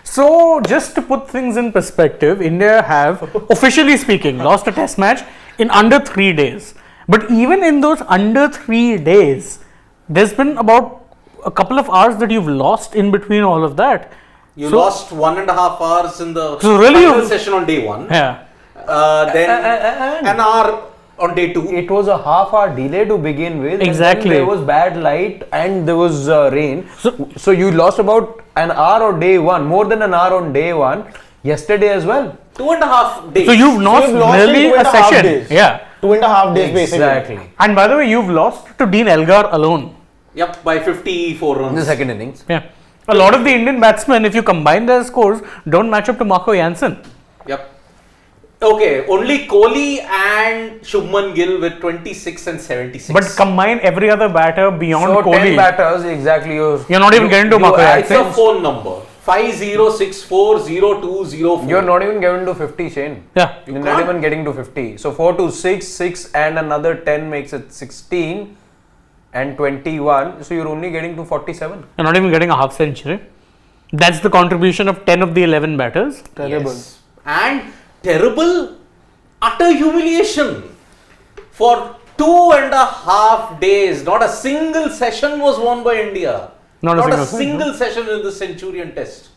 So, just to put things in perspective, India have, officially speaking, lost a test match in under 3 days. But even in those under 3 days, there's been about a couple of hours that you've lost in between all of that. You lost 1.5 hours in the really final session on day 1. Yeah. Then an hour on day 2. It was a half-hour delay to begin with. Exactly. And then there was bad light and there was rain. So you lost about an hour on day 1, more than an hour on day 1. Yesterday as well. 2.5 days. So you've lost nearly a session. Days. Yeah. 2.5 days basically. Exactly. And by the way, you've lost to Dean Elgar alone. Yep, by 54 runs. In the second innings. Yeah. A lot of the Indian batsmen, if you combine their scores, don't match up to Marco Jansen. Yep. Okay, only Kohli and Shubman Gill with 26 and 76. But combine every other batter beyond So Kohli. 10 batters, exactly. You're not even getting to Marco It's Jansen. a phone number. 50640204. You're not even getting to 50, Shane. Yeah. You're not even getting to 50. So 4 to 6, 6 and another 10 makes it 16 and 21. So you're only getting to 47. You're not even getting a half century. That's the contribution of 10 of the 11 batters. Terrible. Yes. And terrible, utter humiliation. For 2.5 days, not a single session was won by India. Not a single session in the Centurion test.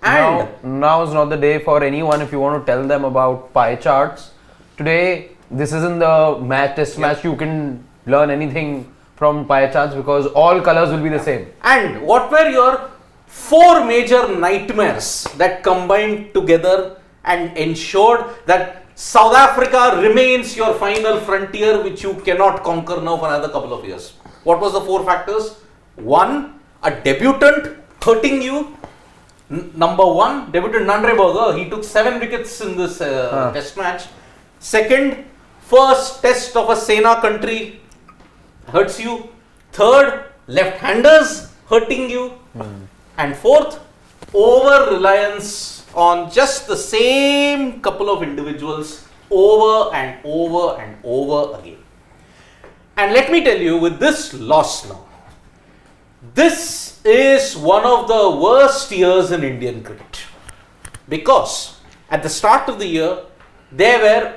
And now is not the day for anyone if you want to tell them about pie charts. Today, this isn't the test match. You can learn anything from pie charts because all colors will be the same. And what were your 4 major nightmares that combined together and ensured that South Africa remains your final frontier, which you cannot conquer now for another couple of years? What was the 4 factors? 1, a debutant hurting you. Number 1, debutant Nandre, he took 7 wickets in this test match. Second, first test of a Sena country hurts you. Third, left-handers hurting you. And fourth, over-reliance on just the same couple of individuals over and over and over again. And let me tell you, with this loss now, this is one of the worst years in Indian cricket. Because at the start of the year, there were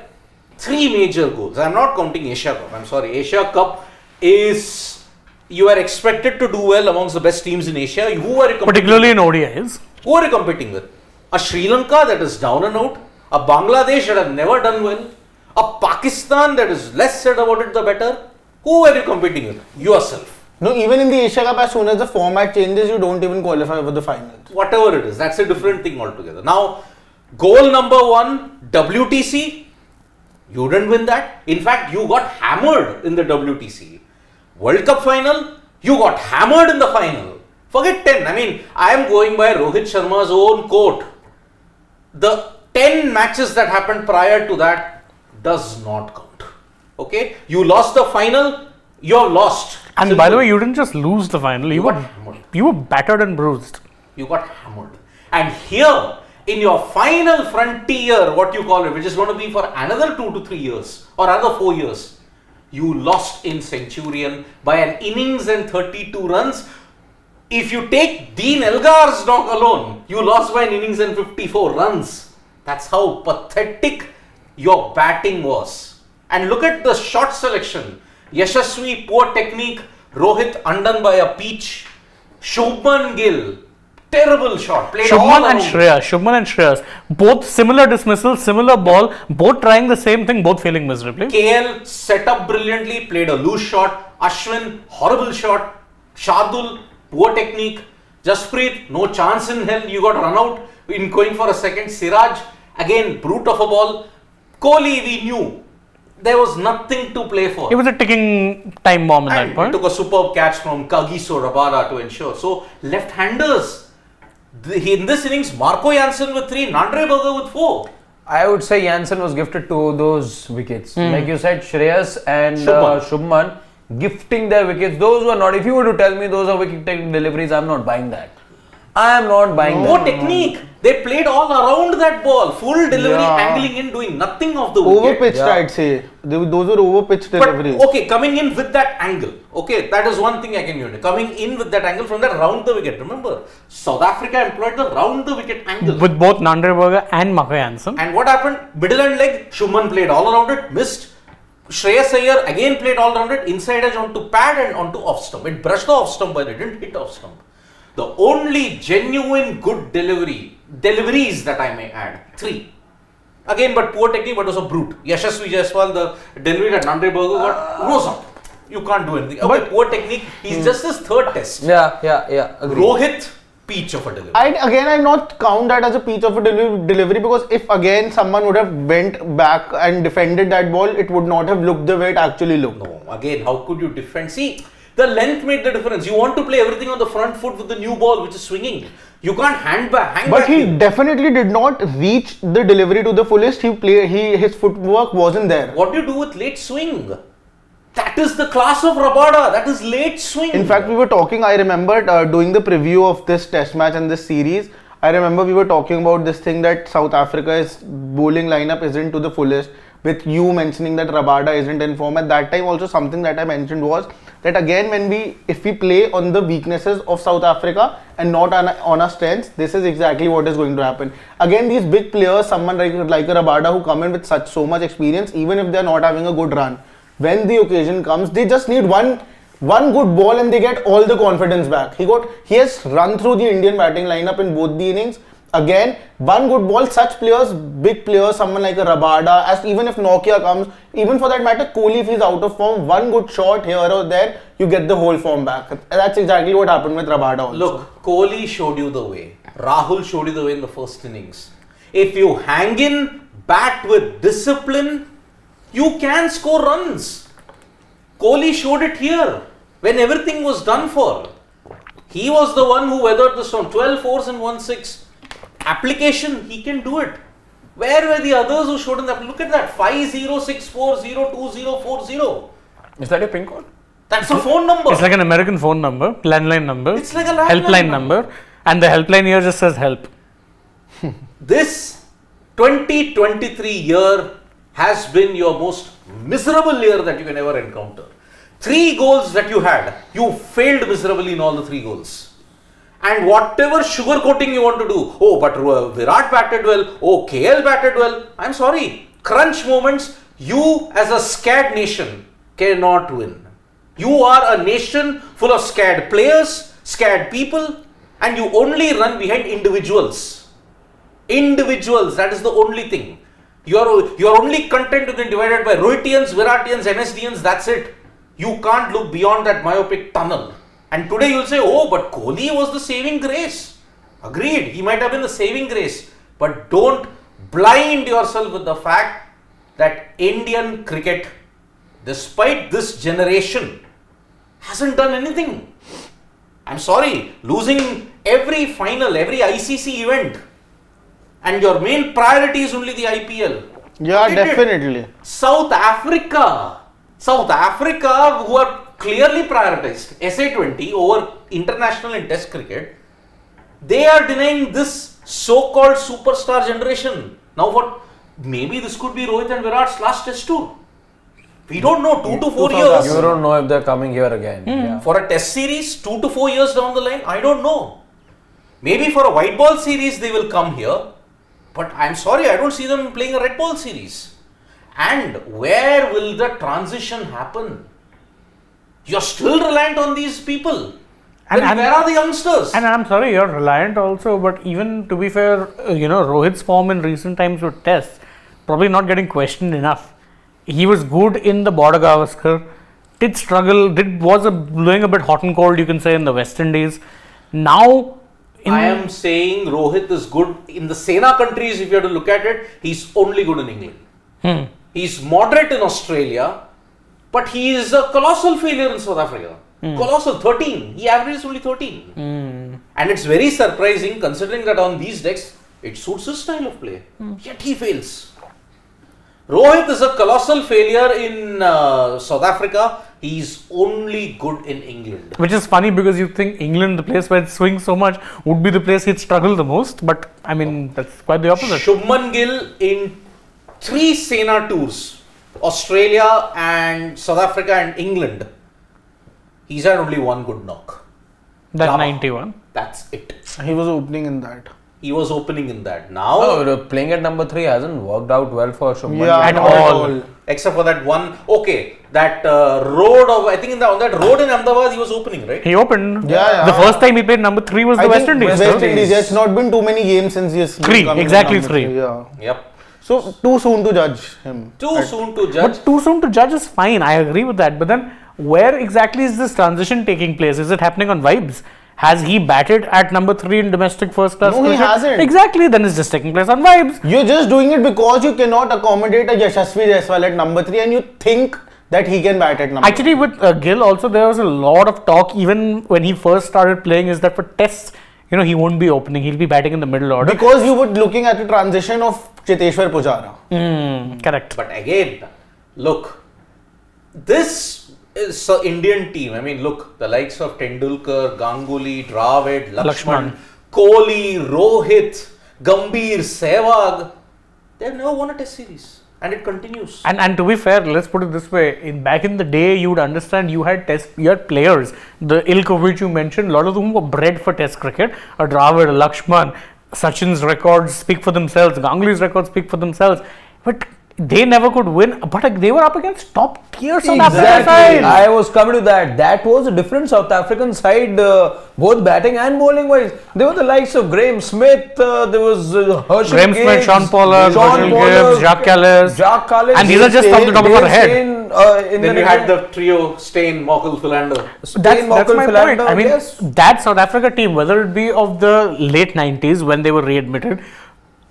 3 major goals. I am not counting Asia Cup. I am sorry. Asia Cup is, you are expected to do well amongst the best teams in Asia. Who are you competing Particularly in ODIs. Who are you competing with? A Sri Lanka that is down and out. A Bangladesh that have never done well. A Pakistan that is less said about it the better. Who are you competing with? Yourself. No, even in the Asia Cup, as soon as the format changes, you don't even qualify for the finals. Whatever it is, that's a different thing altogether. Now, goal number 1, WTC, you didn't win that. In fact, you got hammered in the WTC. World Cup final, you got hammered in the final. Forget 10. I mean, I am going by Rohit Sharma's own quote. The 10 matches that happened prior to that does not count. Okay? You lost the final, you have lost. And by the way, you didn't just lose the final. You got hammered. You were battered and bruised. You got hammered. And here, in your final frontier, what you call it, which is going to be for another 2 to 3 years or another 4 years, you lost in Centurion by an innings and 32 runs. If you take Dean Elgar's knock alone, you lost by an innings and 54 runs. That's how pathetic your batting was. And look at the shot selection. Yashasvi, poor technique. Rohit undone by a peach. Shubman Gill, terrible shot. Played all Shubman and around. Shubman and Shreyas, both similar dismissal, similar ball, both trying the same thing, both failing miserably. KL set up brilliantly, played a loose shot. Ashwin, horrible shot. Shardul, poor technique. Jasprit, no chance in hell. You got run out in going for a second. Siraj, again, brute of a ball. Kohli, we knew there was nothing to play for. It was a ticking time bomb at that point. Took a superb catch from Kagiso Rabada to ensure. So, left-handers, in this innings, Marco Jansen with 3, Nandre with 4. I would say Jansen was gifted to those wickets. Like you said, Shreyas and Shubman gifting their wickets. Those were not, if you were to tell me those are wicket taking deliveries, I'm not buying that. I am not buying Poor that. technique. They played all around that ball. Full delivery, Yeah. angling in, doing nothing of the wicket. Overpitched, Yeah. I'd say. Those were overpitched But deliveries. okay, coming in with that angle. Okay, that is one thing I can give you. Coming in with that angle from that round the wicket. Remember, South Africa employed the round the wicket angle. With both Nandre and Jansen. And what happened? Middle and leg, Shuman played all around it, missed. Shreyas Iyer again played all around it, inside edge onto pad and onto off stump. It brushed the off stump, but it didn't hit off stump. The only genuine good deliveries that I may add, 3. Again, but poor technique, but was a brute. Yashasvi Jaiswal, the delivery that Nandre got rose up. You can't do anything. Okay, But- poor technique. He's just his third test. Yeah. Agreed. Rohit, peach of a delivery. I'd not count that as a piece of a delivery, because if again someone would have went back and defended that ball, it would not have looked the way it actually looked. No, again, how could you defend? See, the length made the difference. You want to play everything on the front foot with the new ball, which is swinging. You can't hang back. But he definitely did not reach the delivery to the fullest. His footwork wasn't there. What do you do with late swing? That is the class of Rabada. That is late swing. In fact, we were talking, I remember doing the preview of this test match and this series. I remember we were talking about this thing that South Africa's bowling lineup isn't to the fullest, with you mentioning that Rabada isn't in form. At that time also, something that I mentioned was that again, if we play on the weaknesses of South Africa and not on our strengths, this is exactly what is going to happen. Again, these big players, someone like a Rabada who come in with so much experience, even if they are not having a good run, when the occasion comes, they just need one good ball and they get all the confidence back. He has run through the Indian batting lineup in both the innings. Again, one good ball, such players, big players, someone like a Rabada, as even if Nokia comes, even for that matter, Kohli, if he's out of form, one good shot here or there, you get the whole form back. That's exactly what happened with Rabada also. Look, Kohli showed you the way. Rahul showed you the way in the first innings. If you hang in, bat with discipline, you can score runs. Kohli showed it here when everything was done for. He was the one who weathered the storm. 12 fours and 1 6. Application, he can do it. Where were the others who showed in that? Look at that, 5064024040. Is that your pin code? That's a phone number. It's like an American phone number, landline number. It's like a landline helpline number. And the helpline here just says help. This 2023 year has been your most miserable year that you can ever encounter. 3 goals that you had, you failed miserably in all the 3 goals. And whatever sugarcoating you want to do, oh, but Virat batted well, oh, KL batted well. I'm sorry, crunch moments, you as a scared nation cannot win. You are a nation full of scared players, scared people, and you only run behind individuals. Individuals, that is the only thing. You are only content to be divided by Rohitians, Viratians, MSDians, that's it. You can't look beyond that myopic tunnel. And today you'll say, oh, but Kohli was the saving grace. Agreed, he might have been the saving grace. But don't blind yourself with the fact that Indian cricket, despite this generation, hasn't done anything. I'm sorry, losing every final, every ICC event, and your main priority is only the IPL. Yeah, Forget it. definitely. South Africa, who are clearly prioritized SA20 over international and test cricket, they are denying this so-called superstar generation. Now what, maybe this could be Rohit and Virat's last test tour. We don't know, 2 to 4 years. You don't know if they're coming here again. Yeah. For a test series, 2 to 4 years down the line, I don't know. Maybe for a white ball series they will come here, but I'm sorry, I don't see them playing a red ball series. And where will the transition happen? You're still reliant on these people. And Where are the youngsters? And I'm sorry, you're reliant also, but even to be fair, Rohit's form in recent times with tests, probably not getting questioned enough. He was good in the Border Gavaskar, did struggle, was blowing a bit hot and cold, you can say, in the West Indies. Now, I am saying Rohit is good in the Sena countries. If you have to look at it, he's only good in England. He's moderate in Australia, but he is a colossal failure in South Africa. Colossal, 13. He averages only 13. And it's very surprising considering that on these decks, it suits his style of play. Yet he fails. Rohit is a colossal failure in South Africa, He's only good in England. Which is funny because you think England, the place where it swings so much, would be the place he'd struggle the most. But I mean, that's quite the opposite. Shubman Gill in 3 Sena tours, Australia and South Africa and England, he's had only one good knock. That Java. 91. That's it. He was opening in that. He was opening in that. Now, Oh, playing at number 3 hasn't worked out well for Shubman. Yeah, At not all. except for that one, that road of, I think on that road in Ahmedabad, he was opening, right? He opened. Yeah. The first time he played number 3 was the I West think Indies. West no? Indies. It's not been too many games since he's been 3, coming in exactly number 3. Yeah. Yep. So too soon to judge him. Too soon to judge. But too soon to judge is fine. I agree with that. But then, where exactly is this transition taking place? Is it happening on vibes? Has he batted at number 3 in domestic first class? No, he cricket? hasn't. Exactly. Then it's just taking place on vibes. You're just doing it because you cannot accommodate a Yashasvi Jaiswal at number 3 and you think that he can bat at number Actually, with Gill also, there was a lot of talk even when he first started playing is that for tests, he won't be opening. He'll be batting in the middle order. because you were looking at the transition of Cheteshwar Pujara. Correct. But again, look, this is an Indian team. I mean, look, the likes of Tendulkar, Ganguly, Dravid, Lakshman, Lakshman. Kohli, Rohit, Gambhir, Sehwag, they've never won a test series. And it continues. And to be fair, let's put it this way: back in the day, you would understand you had players, the ilk of which you mentioned, a lot of them were bred for Test cricket. A Dravid, a Lakshman, Sachin's records speak for themselves. Ganguly's records speak for themselves. But they never could win. But they were up against top tier South African side. I was coming to that. That was a different South African side, both batting and bowling wise. There were the likes of Graham Smith, there was Herschel Graham Smith, Gibbs, Sean Pollard, Herschel Gibbs, Jacques Kallis. And these are just off the top of our head. Then you had the trio, Steyn, Mokel, Philander. That's my point. I mean, that South Africa team, whether it be of the late 90s when they were readmitted,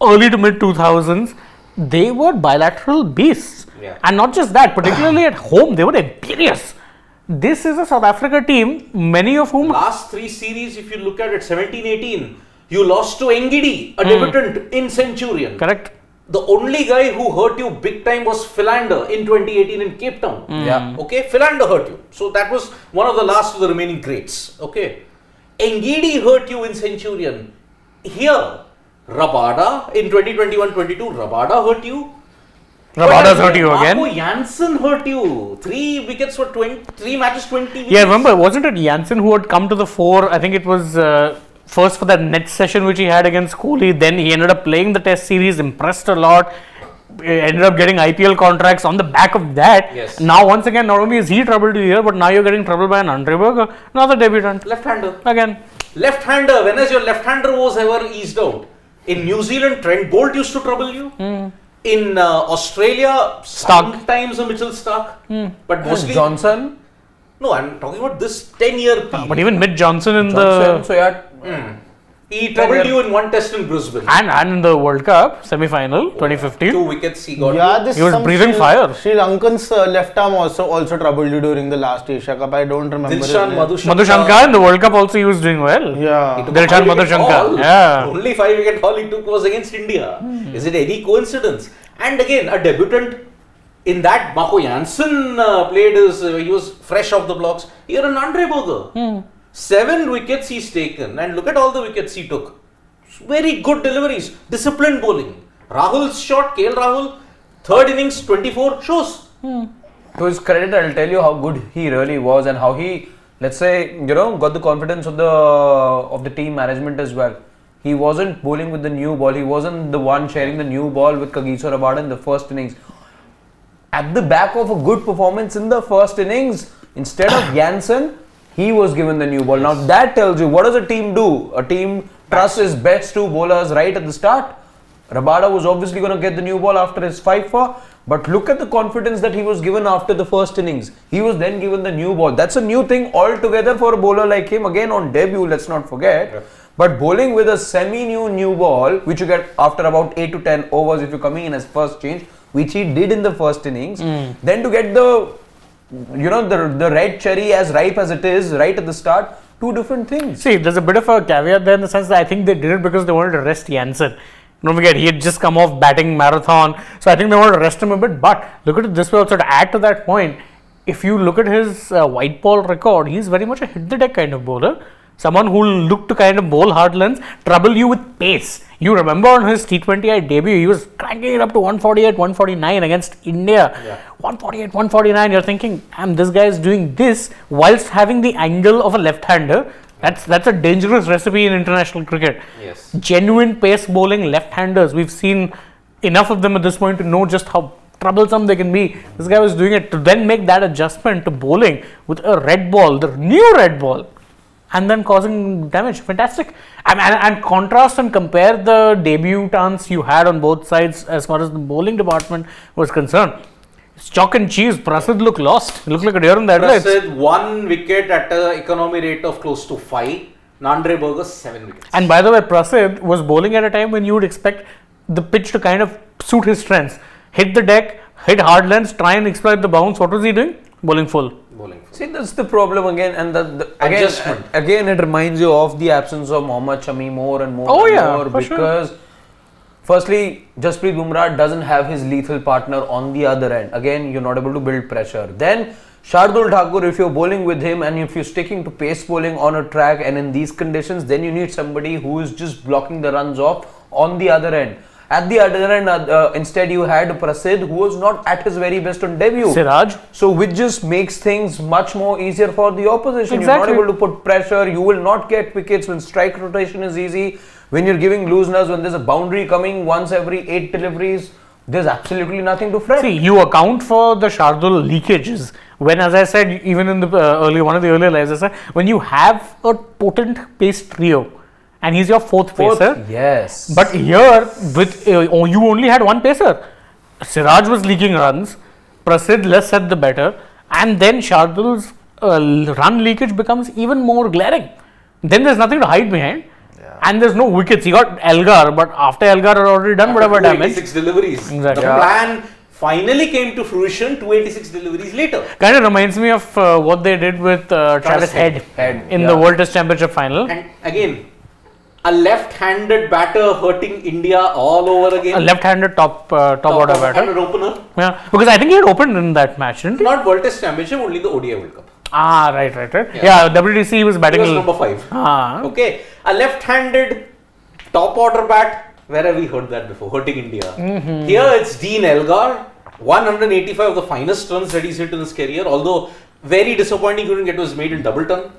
early to mid 2000s, they were bilateral beasts. Yeah. And not just that, particularly at home, they were imperious. This is a South Africa team, many of whom... Last 3 series, if you look at it, 17-18, you lost to Ngidi, a debutant in Centurion. Correct. The only guy who hurt you big time was Philander in 2018 in Cape Town. Yeah. Okay, Philander hurt you. So that was one of the last of the remaining greats. Okay. Ngidi hurt you in Centurion. Here, Rabada in 2021-22, Rabada hurt you. Rabada's hurt you again. Marco Jansen hurt you. 3 wickets for 3 matches, 20 wickets. Yeah, remember, wasn't it Jansen who had come to the fore? I think it was first for that net session which he had against Kohli. Then he ended up playing the test series, impressed a lot. Ended up getting IPL contracts on the back of that. Yes. Now, once again, not only is he troubled you here, but now you're getting troubled by an Nandre, another debutant. Left-hander. Again. Left-hander. When has your left-hander was ever eased out? In New Zealand, Trent Bolt used to trouble you. In Australia, sometimes a Mitchell Stark. But mostly... Johnson. No, I'm talking about this 10-year period. But even Mitch Johnson in Johnson, so yeah. He troubled you in one test in Brisbane. and in the World Cup semi-final 2015. 2 wickets he got. Yeah, this He was some breathing fire. Sri Lankan's left arm also troubled you during the last Asia Cup. I don't remember. his Dilshan name. Madhushankar in the World Cup also he was doing well. Yeah. Dilshan Madhushankar. Yeah. Only 5-wicket haul he took was against India. Is it any coincidence? And again, a debutant in that, Marco Jansen played he was fresh off the blocks. Here a Nandre burger. 7 wickets he's taken, and look at all the wickets he took. Very good deliveries, disciplined bowling. Rahul's shot, KL Rahul, 3rd innings, 24 shows. To his credit, I'll tell you how good he really was and how he, let's say, got the confidence of the team management as well. He wasn't bowling with the new ball. He wasn't the one sharing the new ball with Kagiso Rabada in the first innings. At the back of a good performance in the first innings, instead of Jansen, he was given the new ball. Now that tells you, what does a team do? A team trusts its best 2 bowlers right at the start. Rabada was obviously going to get the new ball after his 5-4. But look at the confidence that he was given after the first innings. He was then given the new ball. That's a new thing altogether for a bowler like him. Again, on debut, let's not forget. Yeah. But bowling with a semi-new ball, which you get after about 8 to 10 overs if you're coming in as first change, which he did in the first innings, then to get the red cherry as ripe as it is right at the start, 2 different things. See, there's a bit of a caveat there in the sense that I think they did it because they wanted to rest Jansen. Don't forget, he had just come off batting marathon, so I think they wanted to rest him a bit. But look at it this way also, to add to that point, if you look at his white ball record, he's very much a hit the deck kind of bowler. Someone who will look to kind of bowl hard lengths, trouble you with pace. You remember on his T20I debut, he was cranking it up to 148, 149 against India. 148, 149. You're thinking, damn, this guy is doing this whilst having the angle of a left-hander. That's a dangerous recipe in international cricket. Yes. Genuine pace bowling left-handers. We've seen enough of them at this point to know just how troublesome they can be. This guy was doing it to then make that adjustment to bowling with a red ball, the new red ball, and then causing damage. Fantastic. And contrast and compare the debutants you had on both sides as far as the bowling department was concerned. It's chalk and cheese. Prasidh looked lost. He looked like a deer in the headlights. Prasidh 1 wicket at an economy rate of close to 5. Nandre Burgess 7 wickets. And by the way, Prasidh was bowling at a time when you would expect the pitch to kind of suit his strengths. Hit the deck, hit hard lengths, try and exploit the bounce. What was he doing? Bowling full. See, that's the problem again, and Adjustment. again, it reminds you of the absence of Mohammad Shami more and more. Because firstly, Jasprit Bumrah doesn't have his lethal partner on the other end. Again, you're not able to build pressure. Then Shardul Thakur, if you're bowling with him and if you're sticking to pace bowling on a track and in these conditions, then you need somebody who is just blocking the runs off on the other end. At the other end, instead you had Prasidh, who was not at his very best on debut. Siraj. So which just makes things much more easier for the opposition. Exactly. You're not able to put pressure. You will not get wickets when strike rotation is easy. When you're giving looseness, when there's a boundary coming once every 8 deliveries, there's absolutely nothing to fret. See, you account for the Shardul leakages when, as I said, even in the one of the earlier lives, I said, when you have a potent pace trio, and he's your fourth pacer. Yes. But here, with you only had one pacer. Siraj was leaking runs. Prasidh, less said the better. And then Shardul's run leakage becomes even more glaring. Then there's nothing to hide behind. And there's no wickets. He got Elgar, but after Elgar had already done whatever damage. 286 deliveries. Exactly. The plan finally came to fruition 286 deliveries later. Kind of reminds me of what they did with Travis Head in the World Test Championship final. And again, a left-handed batter hurting India all over again. A left-handed top order batter. And an opener. Yeah, because I think he had opened in that match, didn't he? Not World Test Championship, only the ODI World Cup. Ah, right. Yeah, WTC he was batting. He was number 5. Okay, a left-handed top order bat. Where have we heard that before? Hurting India. Here it's Dean Elgar. 185 of the finest runs that he's hit in his career. Although very disappointing, he couldn't get to his maiden double ton.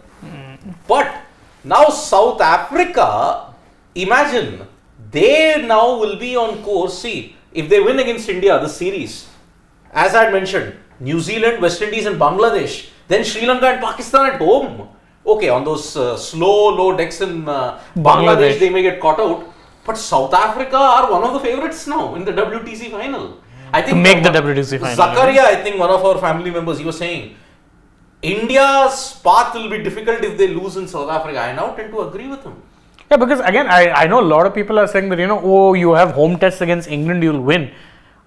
But now South Africa, imagine, they now will be on course. See, if they win against India, the series, as I had mentioned, New Zealand, West Indies and Bangladesh, then Sri Lanka and Pakistan at home. Okay, on those slow, low decks in Bangladesh, they may get caught out. But South Africa are one of the favourites now in the WTC final. I think to make the WTC final. Zakaria, I think one of our family members, he was saying, India's path will be difficult if they lose in South Africa. I now tend to agree with him. Yeah, because again, I know a lot of people are saying that, you have home tests against England, you'll win.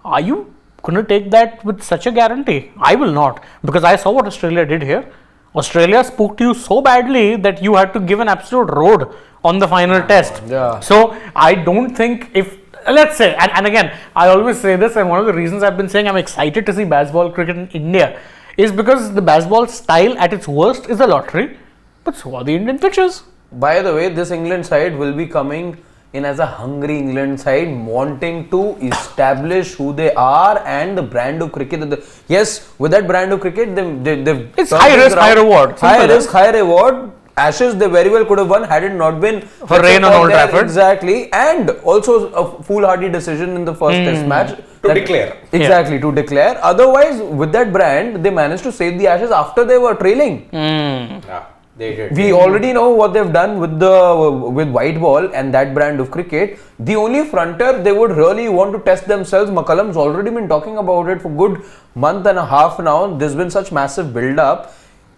Are you going to take that with such a guarantee? I will not, because I saw what Australia did here. Australia spooked you so badly that you had to give an absolute road on the final test. Yeah. So I don't think if, let's say, and again, I always say this, and one of the reasons I've been saying I'm excited to see baseball cricket in India is because the baseball style at its worst is a lottery, but so are the Indian pitches. By the way, this England side will be coming in as a hungry England side, wanting to establish who they are and the brand of cricket. Yes, with that brand of cricket, they've it's high risk, high reward. High risk, high reward. Ashes they very well could have won had it not been for rain on Old Trafford. Exactly, and also a foolhardy decision in the first test match to declare. Exactly, to declare. Otherwise, with that brand, they managed to save the Ashes after they were trailing. Yeah, they did. We already know what they've done with white ball and that brand of cricket. The only frontier they would really want to test themselves, McCullum's already been talking about it for good month and a half now. There's been such massive build up.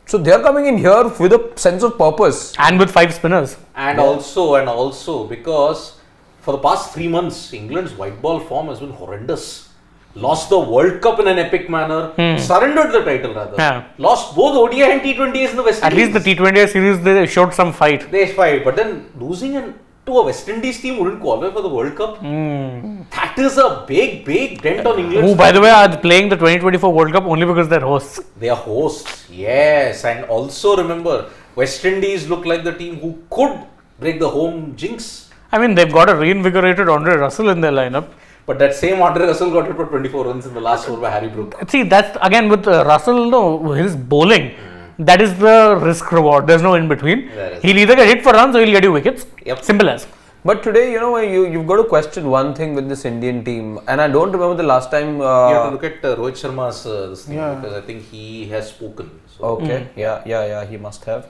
So they're coming in here with a sense of purpose. And with 5 spinners. And also because for the past 3 months, England's white ball form has been horrendous. Lost the World Cup in an epic manner. Surrendered the title rather. Yeah. Lost both ODI and T20s in the West Indies. At least the T20 series, they showed some fight. They fight. But then losing an to a West Indies team wouldn't qualify for the World Cup. That is a big dent on England. Who, by the way, are playing the 2024 World Cup only because they're hosts. They are hosts, yes. And also remember, West Indies look like the team who could break the home jinx. I mean, they've got a reinvigorated Andre Russell in their lineup. But that same Andre Russell got hit for 24 runs in the last over by Harry Brook. See, that's again with Russell, no, his bowling. That is the risk reward. There's no in between. He'll either get hit for runs or he'll get you wickets. Yep. Simple as. But today, you've got to question one thing with this Indian team, and I don't remember the last time. You have to look at Rohit Sharma's this thing because I think he has spoken. So. Okay, yeah, he must have.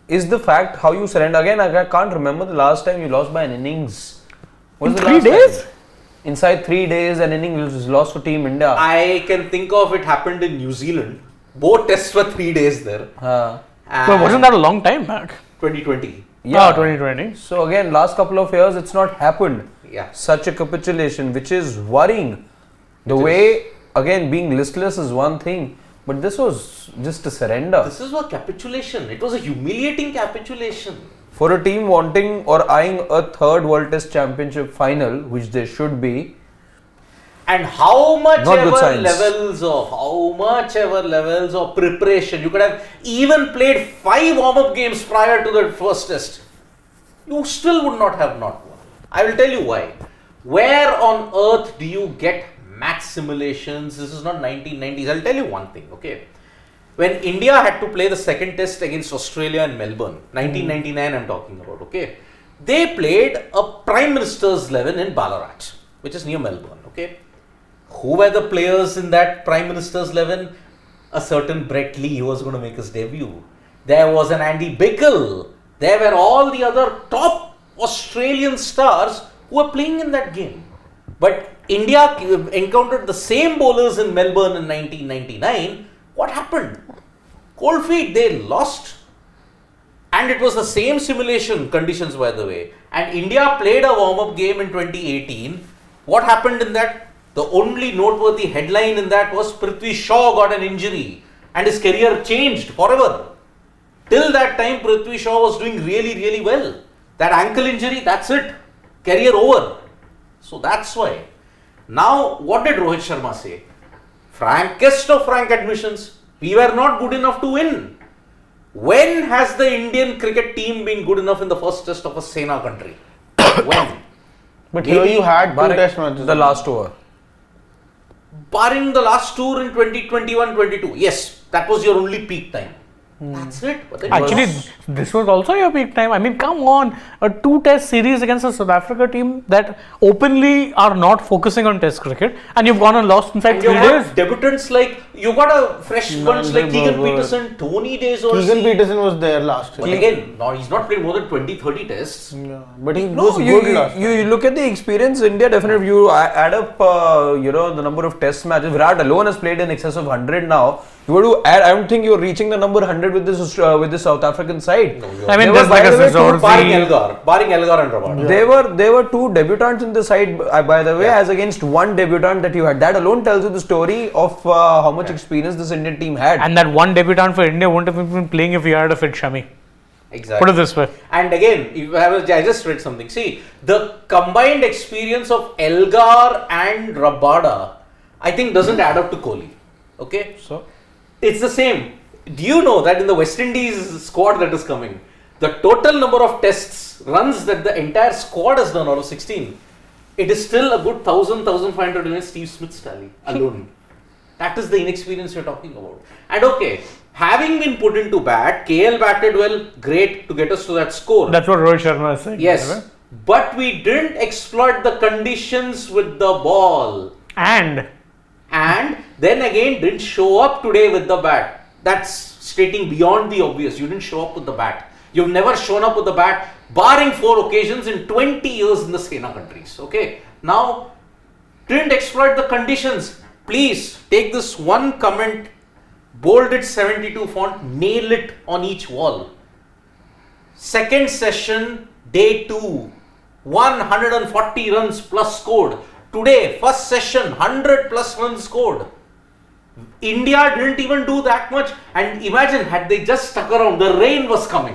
Is the fact how you surrender again? I can't remember the last time you lost by an innings. What was In the 3 last days? time? Inside 3 days, an inning was lost for Team India. I can think of it happened in New Zealand. Both tests were 3 days there. But wasn't that a long time back? 2020. Yeah. 2020. So again, last couple of years, it's not happened. Yeah. Such a capitulation, which is worrying. The way, again, being listless is one thing, but this was just a surrender. This is a capitulation. It was a humiliating capitulation. For a team wanting or eyeing a third World Test Championship final, which they should be, And how much Not good ever signs. levels of preparation. You could have even played 5 warm-up games prior to the first test. You still would not have not won. I will tell you why. Where on earth do you get match simulations? This is not 1990s. I'll tell you one thing, okay? When India had to play the second test against Australia in Melbourne, 1999 I'm talking about, okay? They played a Prime Minister's 11 in Ballarat, which is near Melbourne, okay? Who were the players in that Prime Minister's 11? A certain Brett Lee who was going to make his debut. There was an Andy Bickle. There were all the other top Australian stars who were playing in that game. But India encountered the same bowlers in Melbourne in 1999. What happened? Cold feet, they lost. And it was the same simulation conditions, by the way. And India played a warm-up game in 2018. What happened in that? The only noteworthy headline in that was Prithvi Shaw got an injury and his career changed forever. Till that time, Prithvi Shaw was doing really well. That ankle injury, that's it. Career over. So that's why. Now, what did Rohit Sharma say? Frankest of frank admissions. We were not good enough to win. When has the Indian cricket team been good enough in the first test of a Sena country? When? But here you had 2 barring test matches. the last over. Barring the last tour in 2021-22. Yes, that was your only peak time. That's it. But then Actually, this was also your peak time. I mean, come on. A 2-test series against a South Africa team that openly are not focusing on test cricket, and you've gone and lost inside and 3 you days. got debutants like, you got a fresh bunch like Nandre, Keegan Berber. Peterson, Tony Desorsi. Keegan Peterson was there last But year. again, no, he's not played more than 20-30 tests. Yeah, but he No, was good last you look at the experience India, definitely you add up the number of test matches. Virat alone has played in excess of 100 now. You were to add, I don't think you're reaching the number 100 with this South African side. No, I mean, There there's were, like by a the way, Zizorzi. Barring Elgar and Rabada. There were 2 debutants in the side, by the way, as against 1 debutant that you had. That alone tells you the story of how much experience this Indian team had. And that one debutant for India wouldn't have been playing if we had a fit Shami. Exactly. Put it this way. And again, I just read something. See, the combined experience of Elgar and Rabada, I think doesn't add up to Kohli. Okay? So? It's the same. Do you know that in the West Indies squad that is coming, the total number of tests, runs that the entire squad has done out of 16, it is still a good 1,500 in Steve Smith's tally alone. That is the inexperience you're talking about. And okay, having been put into bat, KL batted well, great to get us to that score. That's what Rohit Sharma is saying. Yes, but we didn't exploit the conditions with the ball. And Then again didn't show up today with the bat. That's stating beyond the obvious. You didn't show up with the bat. You've never shown up with the bat, barring 4 occasions in 20 years in the Sena countries. Okay. Now, didn't exploit the conditions. Please take this one comment, bold it 72 font, nail it on each wall. Second session, day 2, 140 runs plus scored. Today, first session, 100 plus runs scored. India didn't even do that much, and imagine had they just stuck around, the rain was coming.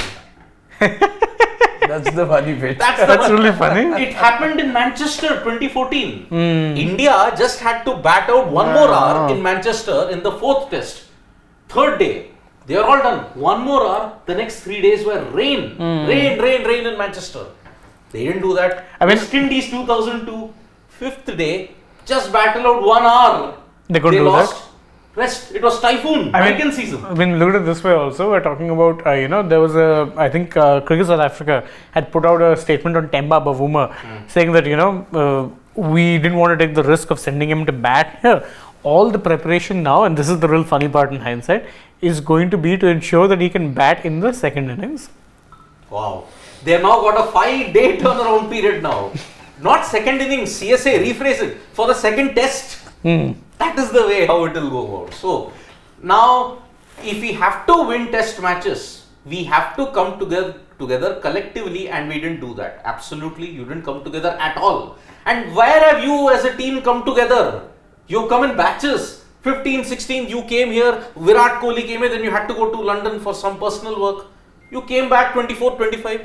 That's the funny bit. That's really funny. It happened in Manchester 2014. India just had to bat out one more hour in Manchester in the 4th test. 3rd day, they are all done. One more hour, the next 3 days were rain in Manchester. They didn't do that. I mean- West Indies 2002, 5th day, just battle out 1 hour. They couldn't do lost. that. Rest. It was typhoon. Hurricane season. I mean, look at it this way also. We're talking about, there was I think Cricket South Africa had put out a statement on Temba Bavuma saying that, we didn't want to take the risk of sending him to bat here. All the preparation now, and this is the real funny part in hindsight, is going to be to ensure that he can bat in the 2nd innings. Wow. They have now got a 5-day turnaround period now. Not 2nd innings, CSA, rephrase it, for the 2nd test. That is the way how it will go about. So, now, if we have to win test matches, we have to come together collectively, and we didn't do that. Absolutely, you didn't come together at all. And where have you as a team come together? You come in batches. 15, 16, you came here, Virat Kohli came here, then you had to go to London for some personal work. You came back 24, 25.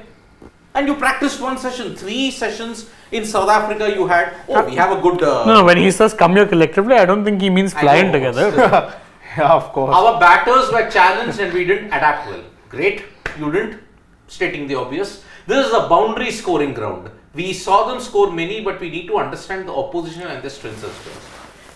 And you practiced 1 session, 3 sessions in South Africa you had. Oh, we have a good... No, when he says come here collectively, I don't think he means flying together. Yeah, of course. Our batters were challenged and we didn't adapt well. Great, you didn't. Stating the obvious. This is a boundary scoring ground. We saw them score many, but we need to understand the opposition and their strengths as well.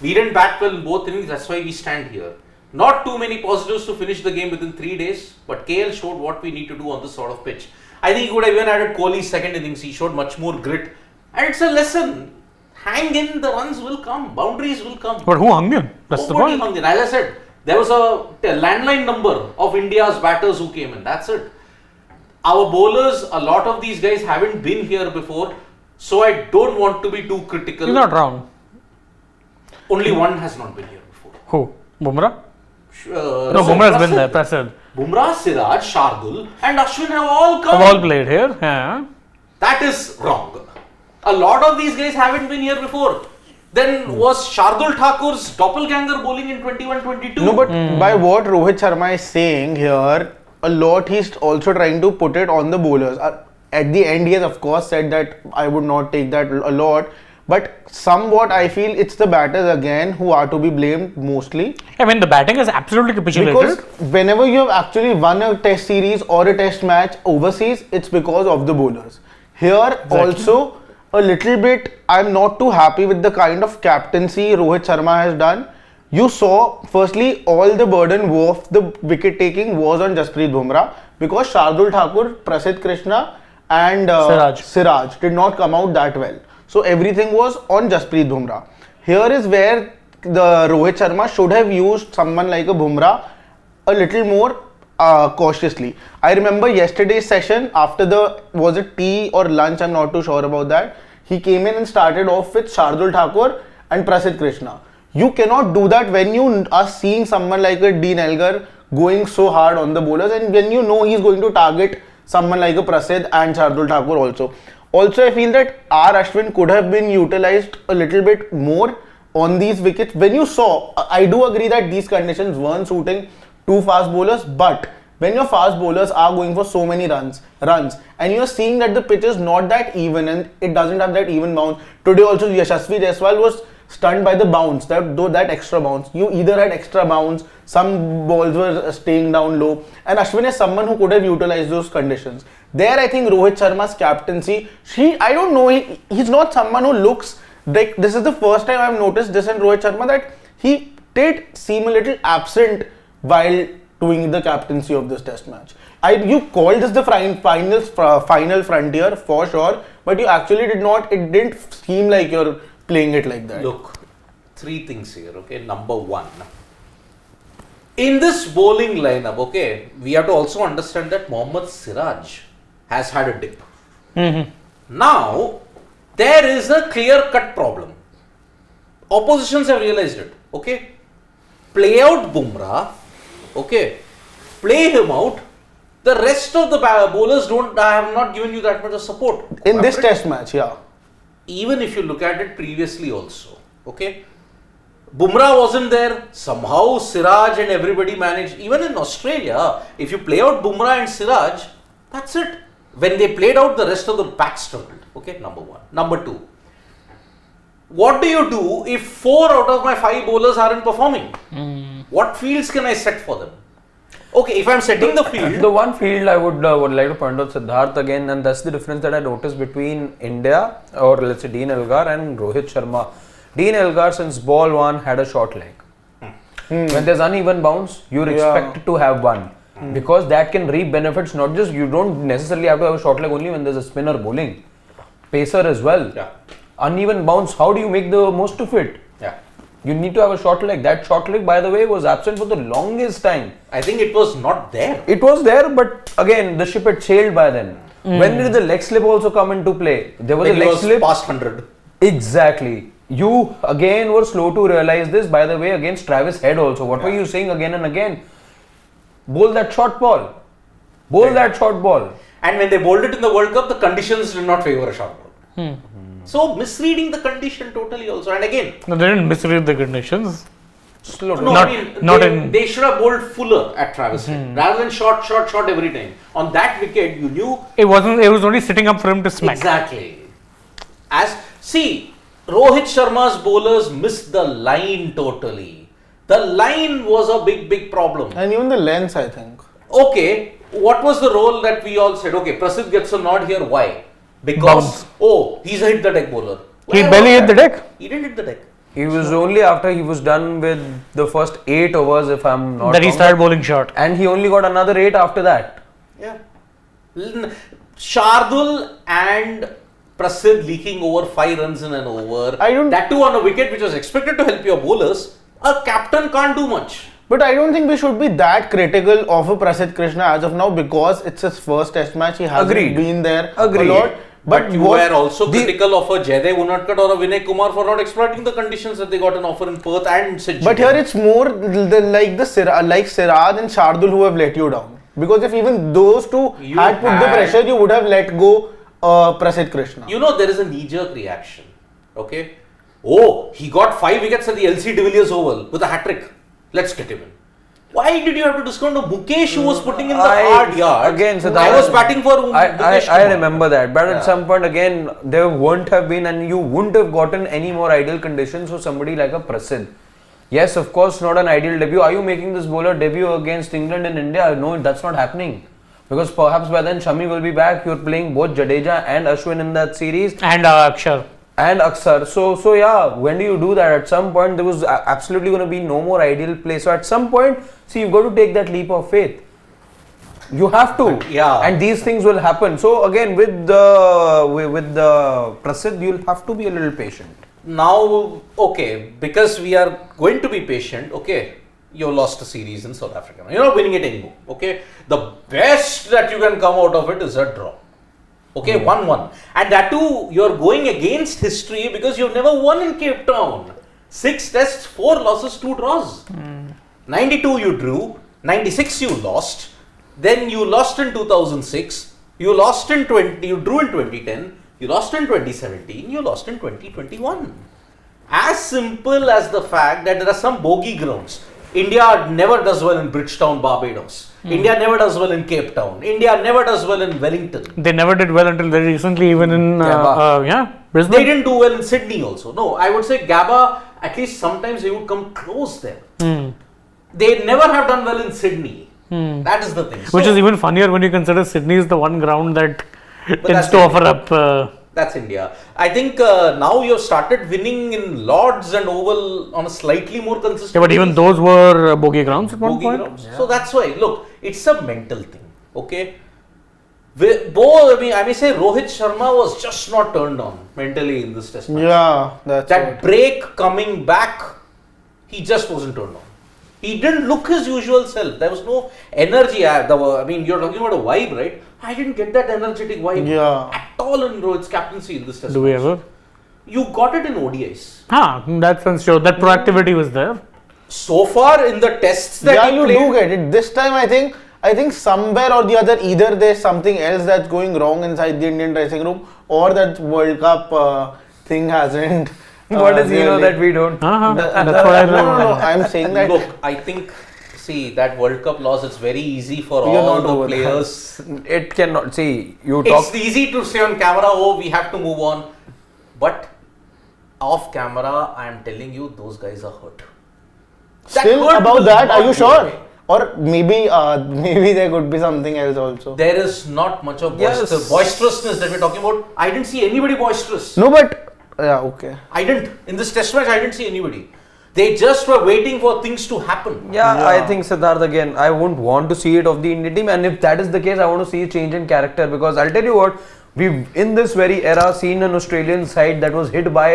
We didn't bat well in both innings, that's why we stand here. Not too many positives to finish the game within 3 days, but KL showed what we need to do on this sort of pitch. I think he would have even added Kohli's 2nd innings. He showed much more grit. And it's a lesson. Hang in, the runs will come. Boundaries will come. But who hung in? That's the Nobody point. hung in. As I said, there was a landline number of India's batters who came in. That's it. Our bowlers, a lot of these guys haven't been here before. So I don't want to be too critical. You're not wrong. Only one has not been here before. Who? Bumrah? No, Bumrah has been there. Prasidh. Bumrah, Siraj, Shardul and Ashwin have all come. Have all played here. Yeah. That is wrong. A lot of these guys haven't been here before. Then was Shardul Thakur's doppelganger bowling in 21-22? No, but by what Rohit Sharma is saying here, a lot he's also trying to put it on the bowlers. At the end, he has of course said that I would not take that a lot. But somewhat I feel it's the batters again who are to be blamed mostly. I mean, the batting is absolutely capitulated. Because whenever you have actually won a test series or a test match overseas, it's because of the bowlers. Here also, a little bit, I'm not too happy with the kind of captaincy Rohit Sharma has done. You saw, firstly, all the burden of the wicket taking was on Jasprit Bumrah because Shardul Thakur, Prasidh Krishna and Siraj did not come out that well. So everything was on Jasprit Bumrah. Here is where the Rohit Sharma should have used someone like a Bumrah a little more cautiously. I remember yesterday's session after was it tea or lunch, I'm not too sure about that. He came in and started off with Shardul Thakur and Prasidh Krishna. You cannot do that when you are seeing someone like a Dean Elgar going so hard on the bowlers and when you know he's going to target someone like a Prasidh and Shardul Thakur also. Also, I feel that Ashwin could have been utilized a little bit more on these wickets. When you saw, I do agree that these conditions weren't suiting two fast bowlers, but when your fast bowlers are going for so many runs, and you're seeing that the pitch is not that even and it doesn't have that even bounce. Today also, Yashasvi Jaiswal was stunned by the bounce, that extra bounce. You either had extra bounce, some balls were staying down low, and Ashwin is someone who could have utilized those conditions. There, I think Rohit Sharma's captaincy, I don't know, he's not someone who looks like, this is the first time I've noticed this in Rohit Sharma that he did seem a little absent while doing the captaincy of this test match. You called this the final frontier for sure, but you actually did not, it didn't seem like you're playing it like that. Look, 3 things here, okay. Number 1, in this bowling lineup, okay, we have to also understand that Mohammad Siraj has had a dip. Now, there is a clear-cut problem. Oppositions have realized it, okay. Play out Bumrah, okay. Play him out. The rest of the bowlers have not given you that much of support. In this test match, yeah. Even if you look at it previously also, okay. Bumrah wasn't there, somehow Siraj and everybody managed. Even in Australia, if you play out Bumrah and Siraj, that's it. when they played out, the rest of the pack struggled. Okay, number one. Number two, what do you do if 4 out of my 5 bowlers aren't performing? What fields can I set for them? Okay, if I'm setting the field. The one field I would like to point out, Siddharth, again, and that's the difference that I noticed between India, or let's say Dean Elgar and Rohit Sharma. Dean Elgar, since ball 1, had a short leg. When there's uneven bounce, you're expected to have one. Because that can reap benefits, not just, you don't necessarily have to have a short leg only when there's a spinner bowling. Pacer as well. Yeah. Uneven bounce, how do you make the most of it? Yeah. You need to have a short leg. That short leg, by the way, was absent for the longest time. I think it was not there. It was there, but again, the ship had sailed by then. When did the leg slip also come into play? There was When a he leg was slip. past 100. Exactly. You again were slow to realize this, by the way, against Travis Head also. What were you saying again and again? Bowl that short ball. Bowl that short ball. And when they bowled it in the World Cup, the conditions did not favor a short ball. So misreading the condition totally also. And again, No, they didn't misread the conditions. Slow no, down. they should have bowled fuller at Travis Head rather than short every time. On that wicket, you knew It was only sitting up for him to smack. exactly. Rohit Sharma's bowlers missed the line totally. The line was a big problem. And even the lens, I think. Okay, what was the role that we all said? Okay, Prasidh gets a nod here. Why? Because he's a hit the deck bowler. He Why barely was hit the that? deck. He didn't hit the deck. He was only after he was done with the first 8 overs, if I'm not That he wrong. started bowling short. And he only got another 8 after that. Yeah. Shardul and Prasidh leaking over 5 runs in an over. That too on a wicket which was expected to help your bowlers. A captain can't do much. But I don't think we should be that critical of a Prasidh Krishna as of now because it's his first test match. He hasn't been there a lot. But you were also critical of a Jaidev Unadkat or a Vinay Kumar for not exploiting the conditions that they got an offer in Perth and Centurion. But here it's more like Siraj and Shardul who have let you down. Because if even those two had put the pressure, you would have let go Prasidh Krishna. You know, there is a knee-jerk reaction. Okay? Oh, he got 5 wickets at the LC de Villiers Oval with a hat-trick. Let's get him in. Why did you have to discount the Mukesh who was putting in the hard yard? Again, so I was batting for Mukesh. I remember that. But at some point, again, there wouldn't have been and you wouldn't have gotten any more ideal conditions for somebody like a Prasidh. Yes, of course, not an ideal debut. Are you making this bowler debut against England and India? No, that's not happening. Because perhaps by then Shami will be back. You're playing both Jadeja and Ashwin in that series. And Akshar. And Aksar. So yeah, when do you do that? At some point, there was absolutely going to be no more ideal play. So at some point, see, you've got to take that leap of faith. You have to. And these things will happen. So again, with the Prasidh, you'll have to be a little patient. Now, okay, because we are going to be patient, okay, you lost a series in South Africa. You're not winning it anymore, okay. The best that you can come out of it is a draw. Okay, 1-1. And that too, you're going against history because you've never won in Cape Town. 6 tests, 4 losses, 2 draws. 92 you drew, 96 you lost, then you lost in 2006, you lost in you drew in 2010, you lost in 2017, you lost in 2021. As simple as the fact that there are some bogey grounds. India never does well in Bridgetown, Barbados. India never does well in Cape Town. India never does well in Wellington. They never did well until very recently, even in Brisbane. They didn't do well in Sydney also. No, I would say Gabba, at least sometimes they would come close there. They never have done well in Sydney. That is the thing. Which is even funnier when you consider Sydney is the one ground that tends to offer up. That's India. I think now you have started winning in Lords and Oval on a slightly more consistent Yeah, but even those were bogey grounds at one point. Yeah. So that's why, look, it's a mental thing. Okay. I may say Rohit Sharma was just not turned on mentally in this test match. Yeah, that break coming back, he just wasn't turned on. He didn't look his usual self. There was no energy. I mean, you're talking about a vibe, right? I didn't get that energetic vibe at all in Rohit's captaincy in this test. Do we ever? You got it in ODIs. That sense sure. That proactivity was there. So far in the tests that you do get it. This time I think somewhere or the other, either there's something else that's going wrong inside the Indian dressing room, or that World Cup thing hasn't. What does he know that we don't? That's what I know. No, I'm saying that. Look, I think see that World Cup loss, it's very easy for You're all not the over players. that. It cannot. See, you It's talk. easy to say on camera, oh, we have to move on. But off camera, I am telling you, those guys are hurt. That Still hurt about will that, not are you go sure? away. Or maybe there could be something else also. There is not much of Yes. boisterousness that we're talking about. I didn't see anybody boisterous. No, but yeah, okay. I didn't. In this test match, I didn't see anybody. They just were waiting for things to happen. Yeah, I think Siddharth again. I wouldn't want to see it of the Indian team, and if that is the case, I want to see a change in character because I'll tell you what, we've in this very era seen an Australian side that was hit by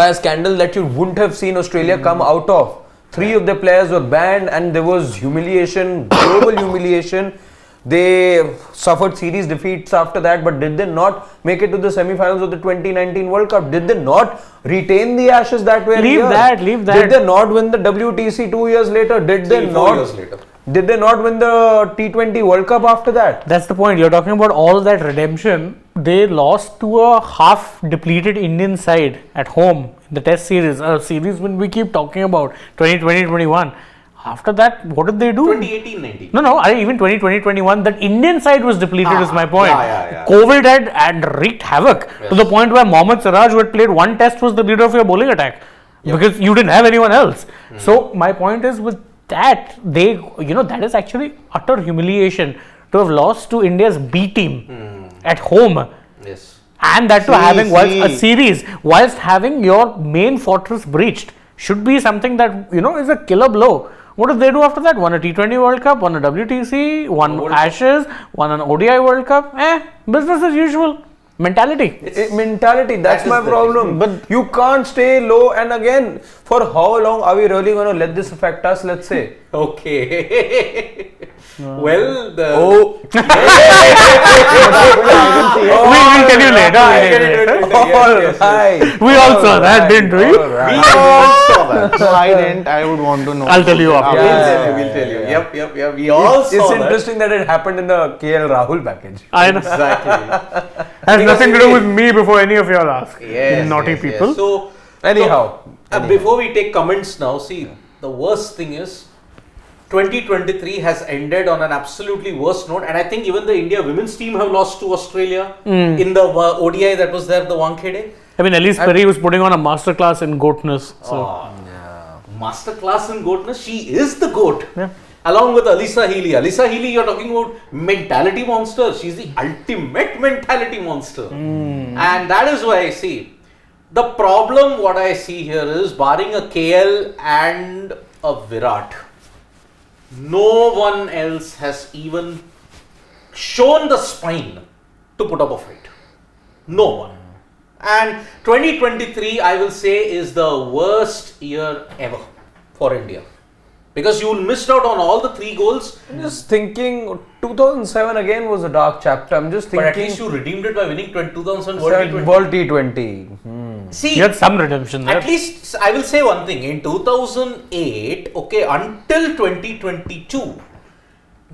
a scandal that you wouldn't have seen Australia come out of. 3 of the players were banned, and there was humiliation, global humiliation. They suffered series defeats after that, but did they not make it to the semi-finals of the 2019 World Cup? Did they not retain the Ashes that way? Leave that. Did they not win the WTC 2 years later? Did they 4 not? years later. Did they not win the T20 World Cup after that? That's the point. You're talking about all that redemption. They lost to a half depleted Indian side at home in the test series. A series when we keep talking about 2020-21. After that, what did they do? 2018-19. No, even 2020-21, that Indian side was depleted is my point. Yeah. COVID had wreaked havoc to the point where Mohammad Siraj, who had played one test, was the leader of your bowling attack because you didn't have anyone else. So my point is with that, that is actually utter humiliation to have lost to India's B team at home. Yes. And that to having a series whilst having your main fortress breached should be something that is a killer blow. What did they do after that? Won a T20 World Cup, won a WTC, won Ashes, won an ODI World Cup. Business as usual. Mentality. Mentality, that's That my is the problem. But you can't stay low, and again, for how long are we really going to let this affect us, let's say? Okay. Well, We'll tell you later. Alright. We all saw that, didn't we? We all saw that. No, I didn't. I would want to know. I'll tell you after. We'll tell you. Yep. We all saw It's that. interesting that it happened in the KL Rahul package. I know. Exactly. Has nothing to do with me before any of y'all ask. Yes, Naughty yes, people. Yes. So, Anyhow. Before we take comments now, see, the worst thing is 2023 has ended on an absolutely worst note, and I think even the India women's team have lost to Australia in the ODI that was there, the Wankhede. I mean, Elise Perry was putting on a masterclass in goatness. So. Masterclass in goatness. She is the goat. Yeah. Along with Alyssa Healy. Alyssa Healy, you're talking about mentality monster. She's the ultimate mentality monster. And that is why I see the problem. What I see here is barring a KL and a Virat, no one else has even shown the spine to put up a fight. No one. And 2023, I will say, is the worst year ever for India. Because you missed out on all the 3 goals. I'm just thinking, 2007 again was a dark chapter. I'm just thinking. But at least you redeemed it by winning 2007 World T20. World T20. See, You had some redemption there. at least I will say one thing. In 2008, until 2022,